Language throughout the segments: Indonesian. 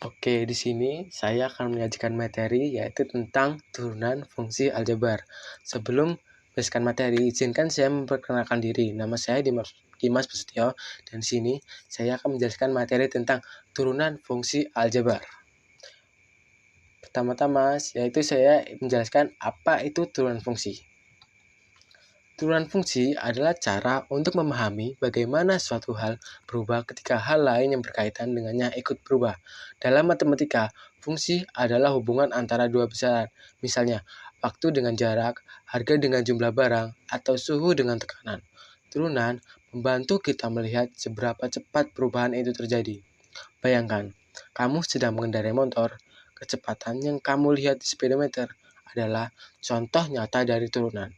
Oke, di sini saya akan menyajikan materi yaitu tentang turunan fungsi aljabar. Sebelum menjelaskan materi, izinkan saya memperkenalkan diri. Nama saya Dimas Prasetyo dan di sini saya akan menjelaskan materi tentang turunan fungsi aljabar. Pertama-tama, yaitu saya menjelaskan apa itu turunan fungsi. Turunan fungsi adalah cara untuk memahami bagaimana suatu hal berubah ketika hal lain yang berkaitan dengannya ikut berubah. Dalam matematika, fungsi adalah hubungan antara dua besaran, misalnya waktu dengan jarak, harga dengan jumlah barang, atau suhu dengan tekanan. Turunan membantu kita melihat seberapa cepat perubahan itu terjadi. Bayangkan, kamu sedang mengendarai motor, kecepatan yang kamu lihat di speedometer adalah contoh nyata dari turunan.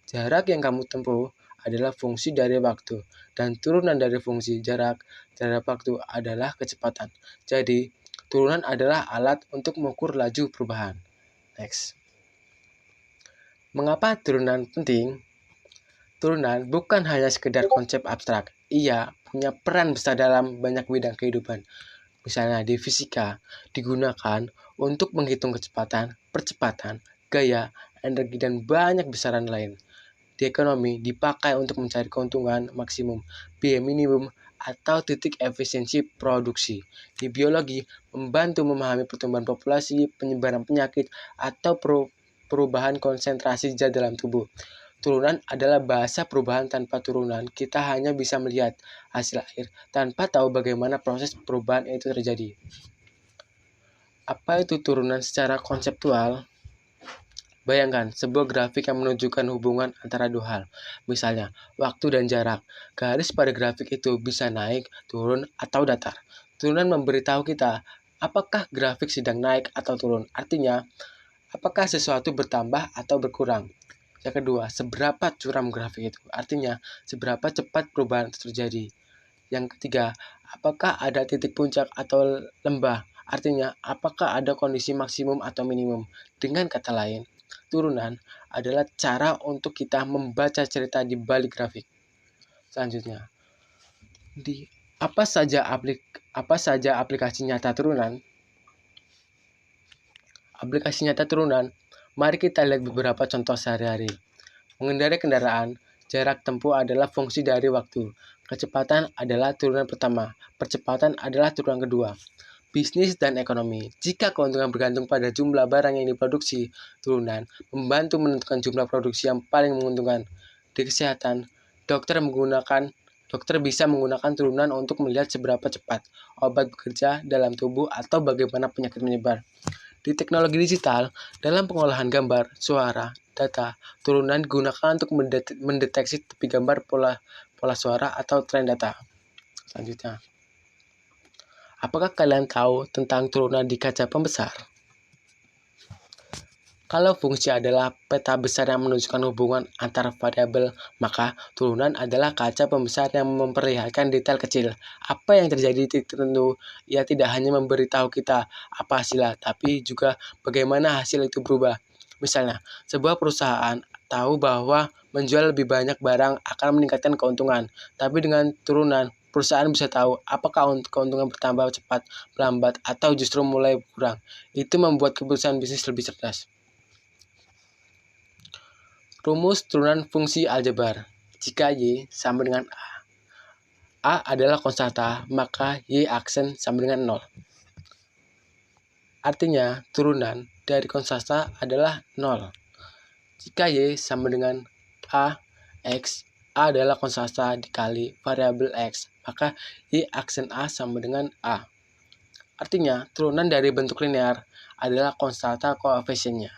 Jarak yang kamu tempuh adalah fungsi dari waktu, dan turunan dari fungsi jarak terhadap waktu adalah kecepatan. Jadi, turunan adalah alat untuk mengukur laju perubahan. Next. Mengapa turunan penting? Turunan bukan hanya sekedar konsep abstrak. Ia punya peran besar dalam banyak bidang kehidupan. Misalnya di fisika, digunakan untuk menghitung kecepatan, percepatan, gaya, energi, dan banyak besaran lain. Di ekonomi, dipakai untuk mencari keuntungan maksimum, biaya minimum, atau titik efisiensi produksi. Di biologi, membantu memahami pertumbuhan populasi, penyebaran penyakit, atau perubahan konsentrasi zat dalam tubuh. Turunan adalah bahasa perubahan. Tanpa turunan, kita hanya bisa melihat hasil akhir tanpa tahu bagaimana proses perubahan itu terjadi. Apa itu turunan secara konseptual? Bayangkan sebuah grafik yang menunjukkan hubungan antara dua hal, misalnya waktu dan jarak. Garis pada grafik itu bisa naik, turun, atau datar. Turunan memberitahu kita apakah grafik sedang naik atau turun. Artinya, apakah sesuatu bertambah atau berkurang. Yang kedua, seberapa curam grafik itu. Artinya, seberapa cepat perubahan itu terjadi. Yang ketiga, apakah ada titik puncak atau lembah. Artinya, apakah ada kondisi maksimum atau minimum. Dengan kata lain, turunan adalah cara untuk kita membaca cerita di balik grafik. Selanjutnya, apa saja aplikasi nyata turunan? Aplikasi nyata turunan, mari kita lihat beberapa contoh sehari-hari. Mengendarai kendaraan, jarak tempuh adalah fungsi dari waktu. Kecepatan adalah turunan pertama, percepatan adalah turunan kedua. Bisnis dan ekonomi. Jika keuntungan bergantung pada jumlah barang yang diproduksi, turunan membantu menentukan jumlah produksi yang paling menguntungkan. Di kesehatan, dokter bisa menggunakan turunan untuk melihat seberapa cepat obat bekerja dalam tubuh atau bagaimana penyakit menyebar. Di teknologi digital, dalam pengolahan gambar, suara, data, turunan digunakan untuk mendeteksi tepi gambar, pola suara, atau tren data. Selanjutnya, apakah kalian tahu tentang turunan di kaca pembesar? Kalau fungsi adalah peta besar yang menunjukkan hubungan antar variabel, maka turunan adalah kaca pembesar yang memperlihatkan detail kecil. Apa yang terjadi di titik tertentu, ia tidak hanya memberitahu kita apa hasilnya, tapi juga bagaimana hasil itu berubah. Misalnya, sebuah perusahaan tahu bahwa menjual lebih banyak barang akan meningkatkan keuntungan, tapi dengan turunan, perusahaan bisa tahu apakah keuntungan bertambah cepat, melambat, atau justru mulai berkurang. Itu membuat keputusan bisnis lebih cerdas. Rumus turunan fungsi aljabar. Jika Y sama dengan A adalah konstanta, maka Y aksen sama dengan 0. Artinya, turunan dari konstanta adalah 0. Jika Y sama dengan A, X, A adalah konstanta dikali variabel X, maka Y aksen A sama dengan A. Artinya, turunan dari bentuk linear adalah konstanta koefisiennya.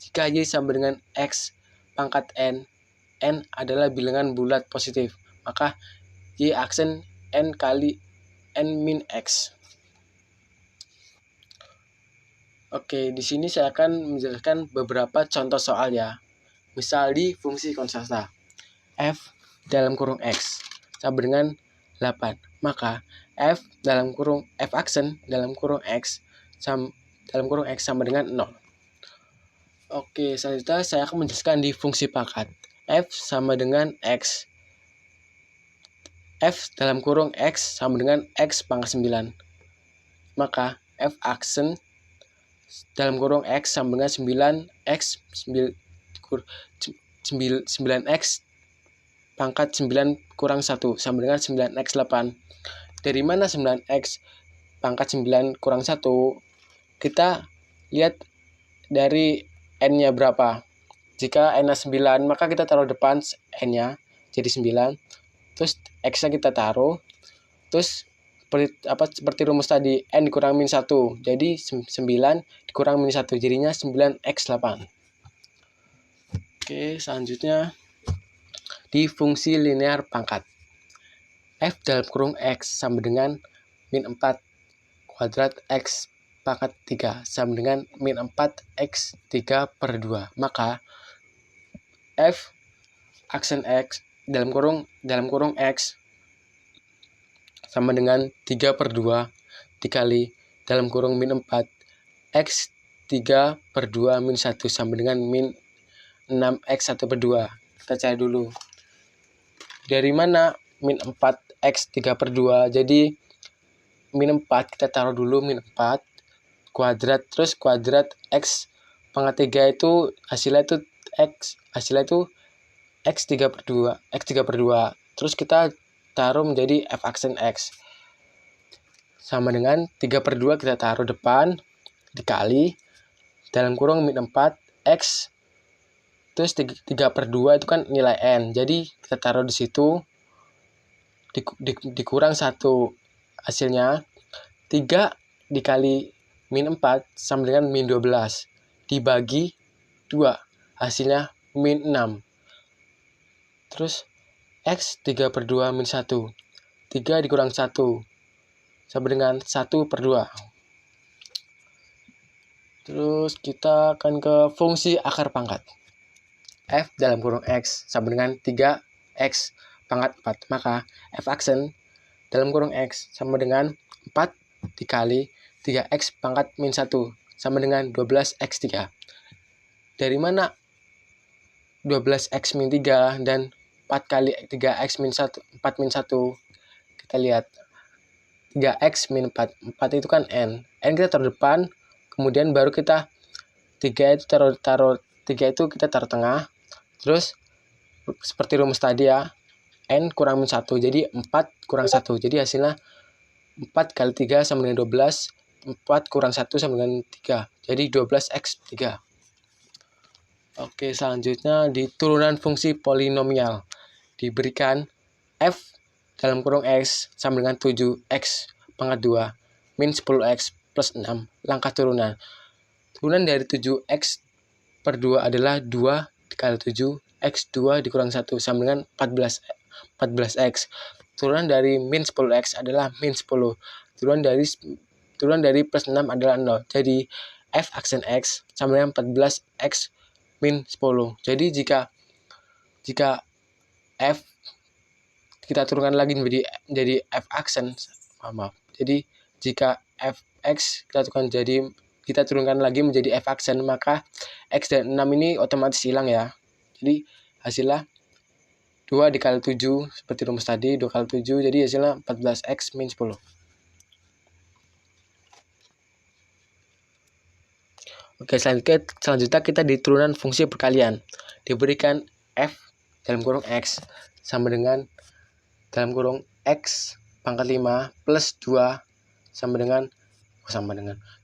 Jika Y sama dengan X pangkat N adalah bilangan bulat positif, maka Y aksen N kali N min X. Oke, di sini saya akan menjelaskan beberapa contoh soal ya. Misal di fungsi konstanta F dalam kurung X sama dengan 8, maka F dalam kurung F aksen dalam kurung X sama dengan 0. Oke, selanjutnya saya akan menjelaskan di fungsi pangkat. F sama dengan X. F dalam kurung X sama dengan X pangkat 9. Maka f aksen dalam kurung x sama dengan 9x 9x pangkat 9 kurang 1 sama dengan 9x 8. Dari mana 9x pangkat 9 kurang 1? Kita lihat dari n-nya berapa. Jika n-nya 9, maka kita taruh depan n-nya jadi 9. Terus x-nya kita taruh. Terus seperti rumus tadi, n dikurang min 1. Jadi 9 dikurang min 1, jadinya 9x8. Oke, selanjutnya di fungsi linear pangkat. F dalam kurung x sama dengan min 4 kuadrat x pangkat 3 sama dengan min 4x3 per 2. Maka f aksen x dalam kurung x sama dengan 3 per 2 dikali dalam kurung min 4 x 3 per 2 min 1 sama dengan min 6x 1 per 2. Kita cari dulu. Dari mana min 4x 3 per 2? Jadi min 4 kita taruh dulu min 4 kuadrat, terus kuadrat x pangkat 3 itu hasilnya itu x 3 per 2, x 3 per 2. Terus kita taruh menjadi f aksen x sama dengan 3 per 2 kita taruh depan dikali dalam kurung min 4 x, terus 3 per 2 itu kan nilai n, jadi kita taruh di situ dikurang 1, hasilnya 3 dikali min 4 sama dengan min 12 dibagi 2, hasilnya min 6. Terus x 3 per 2 min 1, 3 dikurang 1 sama dengan 1 per 2. Terus kita akan ke fungsi akar pangkat. F dalam kurung x sama dengan 3x pangkat 4. Maka f aksen dalam kurung x sama dengan 4 dikali 3x pangkat min 1 sama dengan 12x3. Dari mana 12x min 3 dan 4 kali 3x min 1, 4 min 1? Kita lihat 3x min 4 itu kan n kita taruh depan, kemudian baru kita 3 itu taruh 3 itu kita taruh tengah, terus seperti rumus tadi ya, n kurang min 1, jadi 4 kurang 1, jadi hasilnya 4 kali 3 sama dengan 12, 4 kurang 1 sama dengan 3, jadi 12x3. Oke, selanjutnya di turunan fungsi polinomial diberikan f dalam kurung x sama dengan 7x pangkat 2 min 10x plus 6 langkah turunan. Turunan dari 7x per 2 adalah 2 dikali 7 x2 dikurang 1 sama dengan 14x. Turunan dari min 10x adalah min 10. Turunan dari plus 6 adalah 0. Jadi f aksen x sama dengan 14x min 10. Jadi jika f kita turunkan lagi menjadi f aksen, jadi jika fx kita turunkan lagi menjadi f aksen, maka x dan 6 ini otomatis hilang ya. Jadi hasilnya 2 dikali 7 seperti rumus tadi, 2 kali 7, jadi hasilnya 14x min 10. Oke, selanjutnya kita di turunan fungsi perkalian. Diberikan f dalam kurung x sama dengan dalam kurung x pangkat 5 plus 2 sama dengan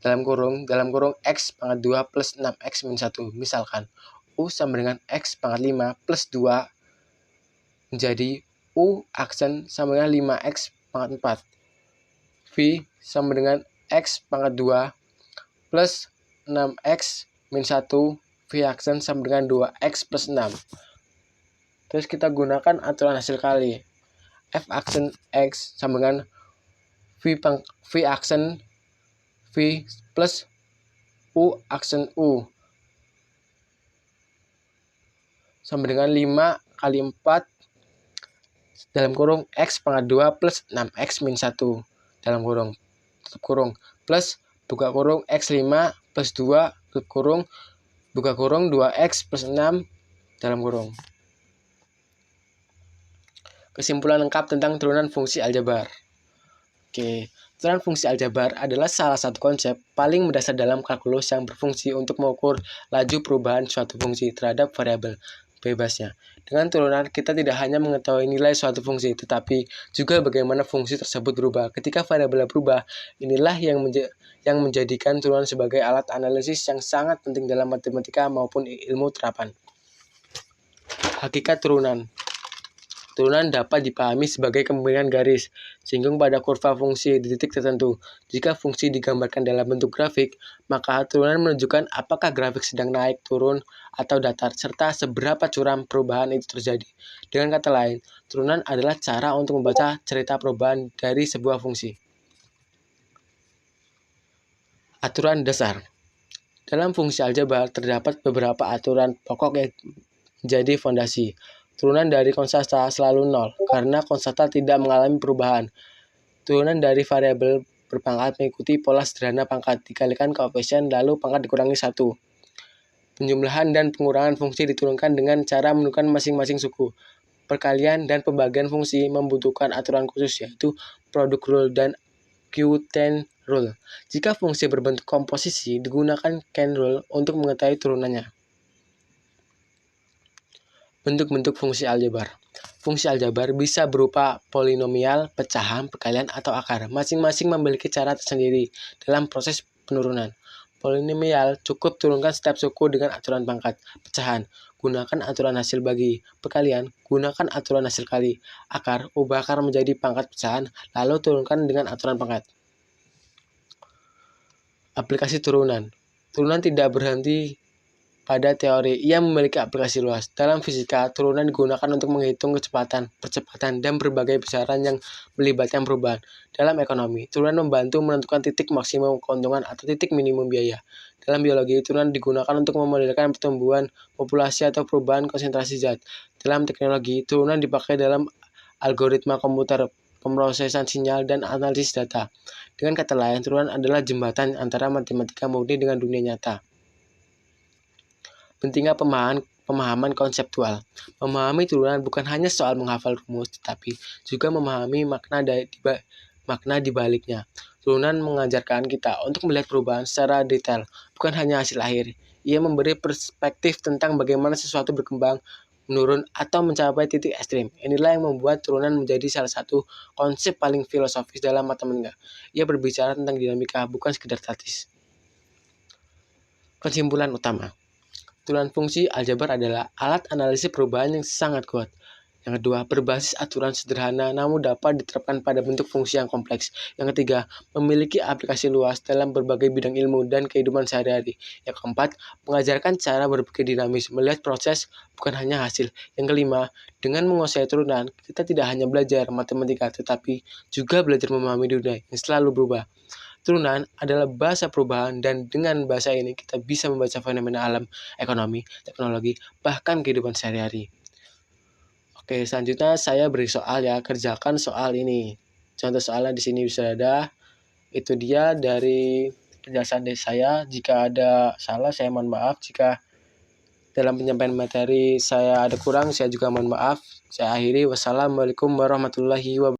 dalam kurung x pangkat 2 plus 6x min 1. Misalkan u sama dengan x pangkat 5 plus 2 menjadi u aksen sama dengan 5x pangkat 4. V sama dengan x pangkat 2 plus 6x min 1, V aksen sama dengan 2x plus 6. Terus kita gunakan aturan hasil kali. F aksen x sama dengan V aksen V plus U aksen U sama dengan 5 kali 4 dalam kurung x pangkat 2 plus 6x min 1 dalam kurung, tutup kurung, plus buka kurung x5 plus 2 tutup kurung, buka kurung 2x plus 6 dalam kurung. Kesimpulan lengkap tentang turunan fungsi aljabar. Oke, Turunan fungsi aljabar adalah salah satu konsep paling mendasar dalam kalkulus yang berfungsi untuk mengukur laju perubahan suatu fungsi terhadap variabel bebasnya. Dengan turunan, kita tidak hanya mengetahui nilai suatu fungsi, tetapi juga bagaimana fungsi tersebut berubah. Ketika variabel berubah, inilah yang menjadikan turunan sebagai alat analisis yang sangat penting dalam matematika maupun ilmu terapan. Hakikat turunan. Turunan dapat dipahami sebagai kemungkinan garis singgung pada kurva fungsi di titik tertentu. Jika fungsi digambarkan dalam bentuk grafik, maka turunan menunjukkan apakah grafik sedang naik, turun, atau datar, serta seberapa curam perubahan itu terjadi. Dengan kata lain, turunan adalah cara untuk membaca cerita perubahan dari sebuah fungsi. Aturan dasar. Dalam fungsi aljabar terdapat beberapa aturan pokok yang menjadi fondasi. Turunan dari konstanta selalu 0, karena konstanta tidak mengalami perubahan. Turunan dari variabel berpangkat mengikuti pola sederhana pangkat, dikalikan koefisien lalu pangkat dikurangi 1. Penjumlahan dan pengurangan fungsi diturunkan dengan cara menentukan masing-masing suku. Perkalian dan pembagian fungsi membutuhkan aturan khusus, yaitu product rule dan Q10 rule. Jika fungsi berbentuk komposisi, digunakan Ken rule untuk mengetahui turunannya. Bentuk-bentuk fungsi aljabar. Fungsi aljabar bisa berupa polinomial, pecahan, perkalian, atau akar. Masing-masing memiliki cara tersendiri dalam proses penurunan. Polinomial cukup turunkan setiap suku dengan aturan pangkat. Pecahan, gunakan aturan hasil bagi. Perkalian, gunakan aturan hasil kali. Akar, ubah akar menjadi pangkat pecahan, lalu turunkan dengan aturan pangkat. Aplikasi turunan. Turunan tidak berhenti pada teori, ia memiliki aplikasi luas. Dalam fisika, turunan digunakan untuk menghitung kecepatan, percepatan, dan berbagai besaran yang melibatkan perubahan. Dalam ekonomi, turunan membantu menentukan titik maksimum keuntungan atau titik minimum biaya. Dalam biologi, turunan digunakan untuk memodelkan pertumbuhan populasi atau perubahan konsentrasi zat. Dalam teknologi, turunan dipakai dalam algoritma komputer, pemrosesan sinyal, dan analisis data. Dengan kata lain, turunan adalah jembatan antara matematika murni dengan dunia nyata. Pentingnya pemahaman konseptual. Memahami turunan bukan hanya soal menghafal rumus, tetapi juga memahami makna di baliknya. Turunan mengajarkan kita untuk melihat perubahan secara detail, bukan hanya hasil akhir. Ia memberi perspektif tentang bagaimana sesuatu berkembang, menurun, atau mencapai titik ekstrim. Inilah yang membuat turunan menjadi salah satu konsep paling filosofis dalam matematika. Ia berbicara tentang dinamika, bukan sekedar statis. Kesimpulan utama. Turunan fungsi aljabar adalah alat analisis perubahan yang sangat kuat. Yang kedua, berbasis aturan sederhana namun dapat diterapkan pada bentuk fungsi yang kompleks. Yang ketiga, memiliki aplikasi luas dalam berbagai bidang ilmu dan kehidupan sehari-hari. Yang keempat, mengajarkan cara berpikir dinamis, melihat proses bukan hanya hasil. Yang kelima, dengan menguasai turunan, kita tidak hanya belajar matematika, tetapi juga belajar memahami dunia yang selalu berubah. Turunan adalah bahasa perubahan, dan dengan bahasa ini kita bisa membaca fenomena alam, ekonomi, teknologi, bahkan kehidupan sehari-hari. Oke, selanjutnya saya beri soal ya, kerjakan soal ini. Contoh soalnya di sini bisa ada. Itu dia dari penjelasan dari saya. Jika ada salah, saya mohon maaf. Jika dalam penyampaian materi saya ada kurang, saya juga mohon maaf. Saya akhiri. Wassalamualaikum warahmatullahi wabarakatuh.